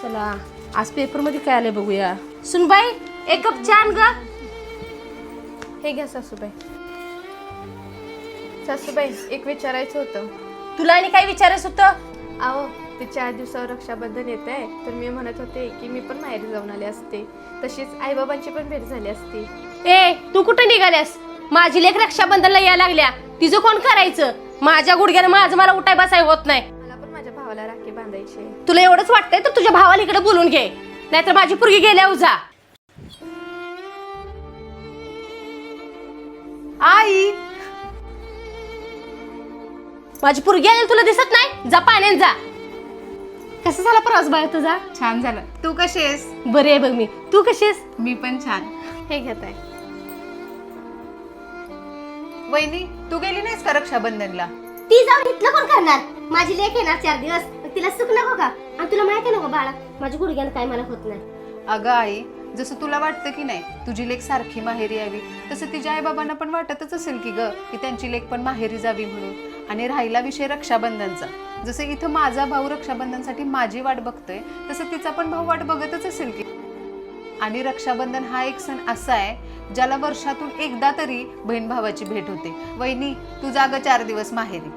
चला आज पेपर मध्ये काय आलंय बघूया. सुनबाई एक कप चहा आण ग. हे घ्या सासूबाई. सासूबाई एक विचारायचं होतं. तुला आणि काय विचारायचं होतं? अहो ते 4 दिवसावर रक्षाबंधन येत आहे, तर मी म्हणत होते की मी पण माहेरी जाऊन आले असते, तशीच आईबाबांची पण भेट झाली असती. ए तू कुठं निघाल्यास? माझी लेक रक्षाबंधनला यायला लागल्या, तिचं कोण करायचं? माझ्या गुडघ्यानं माझं मला उठाय बसाय होत नाही. मला पण माझ्या भावाला राखी बांधायची. तुला एवढंच वाटतंय तर तुझ्या भावाला इकडे बोलून घे, नाहीतर माझी पोरगी गेल्या उजा. आई माझी पोरगी आलेली तुला दिसत नाही? जा पाण्यात जा. कसा झाला प्रवास बाळा तुझा? छान झालं. तू कशी आहेस? बरी आहे बघ मी. तू कशी आहेस? मी पण छान. हे घेत आहे. वहिनी तू गेली नाहीस का रक्षाबंधनला? ती जाऊन इथलं कोण करणार? माझी लेक येणार 4 दिवस, मग तिला सुख नको का? आणि तुला माहिती नको बाळा, माझ्या गुडघ्यानं काय मला होत नाही. अगं आई, जसं तुला वाटतं की नाही तुझी लेक सारखी माहेरी यावी, तसं तिच्या आई बाबांना पण वाटतच असेल की ग की त्यांची लेक पण माहेरी जावी म्हणून. आणि राहिला विषय रक्षाबंधनचा, जसं इथं माझा भाऊ रक्षाबंधनसाठी माझी वाट बघतोय, तसं तिचा पण भाऊ वाट बघतच असेल की. आणि रक्षाबंधन हा एक सण असा आहे ज्याला वर्षातून एकदा तरी बहीण भावाची भेट होते. वहिनी तू जाग 4 दिवस माहेरी.